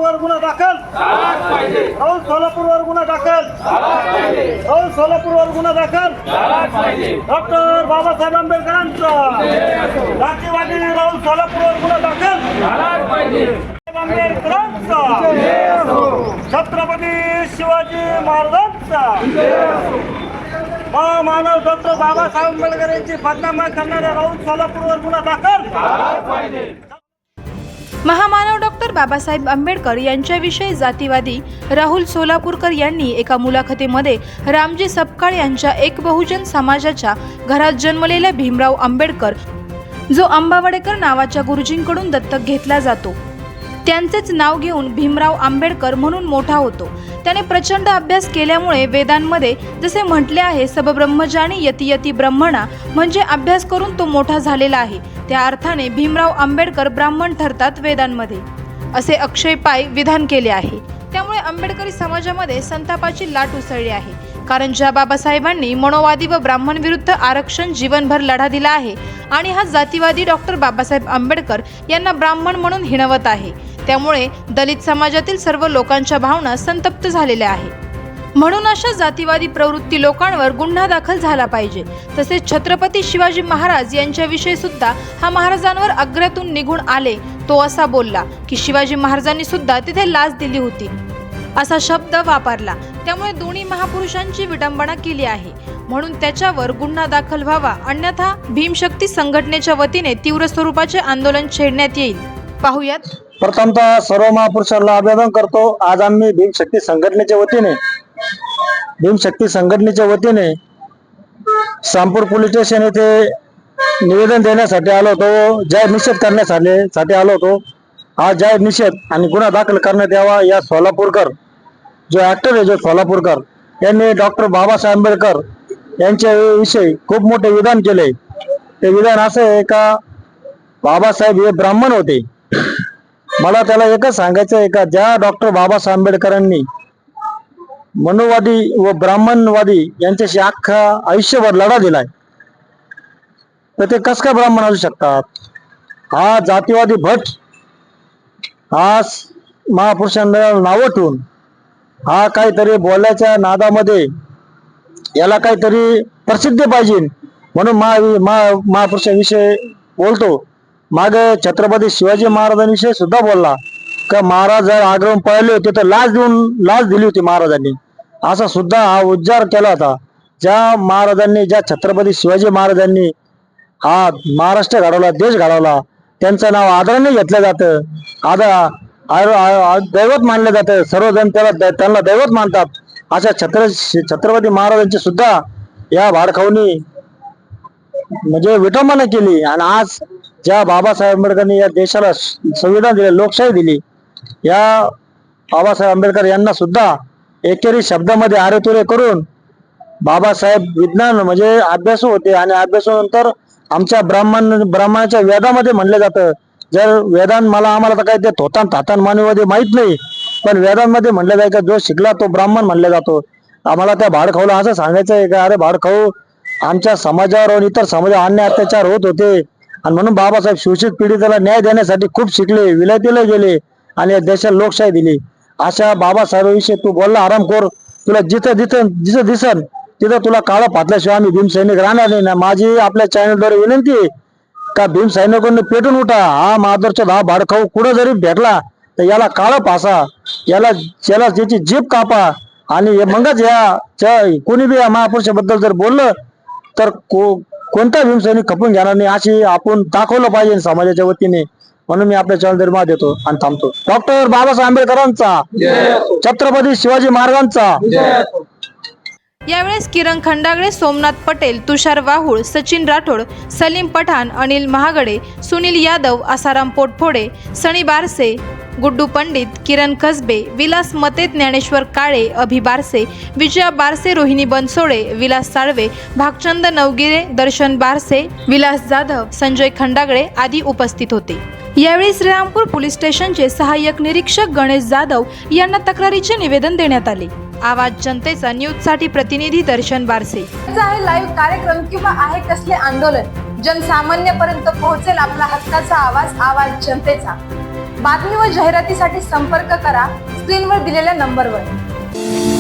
सोलापूरवर गुन्हा दाखल राहुल सोलापूरवर गुन्हा दाखल राहुल सोलापूरवर गुन्हा दाखल डॉक्टर बाबासाहेब आंबेडकरांचा जातीवादी राहुल सोलापूरवर गुन्हा दाखल आंबेडकरांचा छत्रपती शिवाजी महाराजांचा महामानव डॉक्टर बाबासाहेब आंबेडकर यांची बदनामी करणाऱ्या राहुल सोलापूरवर गुन्हा दाखल महामानव डॉक्टर बाबासाहेब आंबेडकर यांच्याविषयी जातीवादी राहुल सोलापूरकर यांनी एका मुलाखतीमध्ये रामजी सपकाळ यांच्या एक बहुजन समाजाच्या घरात जन्मलेल्या भीमराव आंबेडकर, जो अंबावडेकर नावाच्या गुरुजींकडून दत्तक घेतला जातो, त्यांचेच नाव घेऊन भीमराव आंबेडकर म्हणून मोठा होतो. त्याने प्रचंड अभ्यास केल्यामुळे वेदांमध्ये जसे म्हटले आहे, सबब्रह्मजानी यति यति ब्रह्मणा, म्हणजे अभ्यास करून तो मोठा झालेला आहे. त्या अर्थाने भीमराव आंबेडकर ब्राह्मण ठरतात वेदांमध्ये, असे अक्षयपाय विधान केले आहे. त्यामुळे आंबेडकरी समाजामध्ये संतापाची लाट उसळली आहे. कारण ज्या बाबासाहेबांनी मनोवादी व ब्राह्मण विरुद्ध आरक्षण जीवनभर लढा दिला आहे आणि हा जातीवादी डॉक्टर बाबासाहेब आंबेडकर यांना ब्राह्मण म्हणून हिणवत आहे, त्यामुळे दलित समाजातील सर्व लोकांच्या भावना संतप्त झालेल्या आहेत. म्हणून अशा जातीवादी प्रवृत्ती लोकांवर गुन्हा दाखल झाला पाहिजे. तसेच छत्रपती शिवाजी महाराज यांच्याविषयी सुद्धा हा महाराजांवर आग्र्यातून निघून आले. तो असा बोलला की शिवाजी महाराजांनी सुद्धा तिथे लाच दिली होती, असा शब्द वापरला. त्यामुळे दोन्ही महापुरुषांची विडंबना केली आहे. म्हणून त्याच्यावर गुन्हा दाखल व्हावा, अन्यथा भीमशक्ती संघटनेच्या वतीने तीव्र स्वरूपाचे आंदोलन छेडण्यात येईल. पाहुयात. प्रथमतः सर्व महापुरुषांना अभिवादन करतो. आज आम्ही भीमशक्ती संघटनेच्या वतीने सामपूर पोलीस स्टेशन येथे निवेदन देण्यासाठी आलो होतो, जाहीर निषेध करण्यासाठी आलो होतो. हा जाहीर निषेध आणि गुन्हा दाखल करण्यात यावा. या सोलापूरकर जो ऍक्टर आहे, जो सोलापूरकर यांनी डॉक्टर बाबासाहेब आंबेडकर यांच्याविषयी खूप मोठे विधान केले. ते विधान असं आहे का बाबासाहेब हे ब्राह्मण होते. मला त्याला एकच सांगायचं आहे का ज्या डॉक्टर बाबासाहेब आंबेडकरांनी मनोवादी व ब्राह्मणवादी यांच्याशी अख्खा आयुष्यभर लढा दिलाय, तर ते कस काय ब्राह्मण असू शकतात? हा जातीवादी भट, हा महापुरुषांना नावं ठेवून हा काहीतरी बोलायच्या नादामध्ये याला काहीतरी प्रसिद्धी पाहिजे म्हणून महापुरुषाविषयी बोलतो. मागे छत्रपती शिवाजी महाराजांविषयी सुद्धा बोलला का महाराज जर आग्रहून पळले होते तर लाच दिली होती महाराजांनी, असा सुद्धा हा उच्चार केला होता. ज्या छत्रपती शिवाजी महाराजांनी हा महाराष्ट्र घडवला, देश घडवला, त्यांचं नाव आदराने घेतलं जातं, दैवत मानलं जातं, सर्वजण त्यांना दैवत मानतात. अशा छत्रपती महाराजांची सुद्धा या भाडखाऊनी म्हणजे विटंबना केली. आणि आज ज्या बाबासाहेब आंबेडकरांनी या देशाला संविधान दिले, लोकशाही दिली, या बाबासाहेब आंबेडकर यांना सुद्धा एकेरी शब्दामध्ये आरेतुरे करून बाबासाहेब विज्ञान म्हणजे अभ्यासू होते. आणि अभ्यासानंतर आमच्या ब्राह्मणाच्या वेदामध्ये म्हणलं जातं, जर वेदांत आम्हाला तर काही ते थातान मानवीमध्ये माहित नाही, पण वेदांमध्ये म्हणलं जाय का जो शिकला तो ब्राह्मण म्हणला जातो. आम्हाला त्या भाडखाऊला असं सांगायचं आहे का अरे भाडखाऊ, आमच्या समाजावर आणि इतर समाजावर अन्याय अत्याचार होत होते आणि म्हणून बाबासाहेब शोषित पीडिताला न्याय देण्यासाठी खूप शिकले, विलायतीला गेले आणि या देशाला लोकशाही दिली. अशा बाबासाहेबांविषयी तू बोलला आरामखोर, तुला जिथं दिसन तिथं तुला काळं पातल्याशिवाय आम्ही भीमसैनिक राहणार नाही ना. माझी आपल्या चॅनलद्वारे विनंती आहे का भीमसैनिकांनी पेटून उठा. हा माधवच्या हा भाडखाऊ कुठं जरी भेटला तर याला काळं पासा, याला त्याची जीभ कापा. आणि मगच कोणी बी या महापुरुषाबद्दल जर बोललं तर कोणता भीमसैनिक खपून घेणार नाही, अशी आपण दाखवलं पाहिजे समाजाच्या वतीने. म्हणून मी आपल्या चॅनल निर्माण देतो आणि थांबतो. डॉक्टर बाबासाहेब आंबेडकरांचा, छत्रपती शिवाजी महाराजांचा. यावेळेस किरण खंडागळे, सोमनाथ पटेल, तुषार वाहुळ, सचिन राठोड, सलीम पठाण, अनिल महागडे, सुनील यादव, आसाराम पोटफोडे, सनी बारसे, गुड्डू पंडित, किरण कसबे, विलास मते, ज्ञानेश्वर काळे, अभि बारसे, विजया बारसे, रोहिणी बनसोडे, विलास साळवे, भागचंद नवगिरे, दर्शन बारसे, विलास जाधव, संजय खंडागळे आदी उपस्थित होते. यावेळी श्रीरामपूर पोलीस स्टेशनचे सहाय्यक निरीक्षक गणेश जाधव यांना तक्रारीचे निवेदन देण्यात आले. आवाज जनतेचा न्यूजसाठी प्रतिनिधी दर्शन बारसे. आहे लाईव्ह कार्यक्रम किंवा आहे कसले आंदोलन, जनसामान्यपर्यंत पोहोचेल आपला हक्काचा आवाज, आवाज जनतेचा. बातमी व जाहिरातीसाठी संपर्क करा स्क्रीनवर दिलेल्या नंबरवर.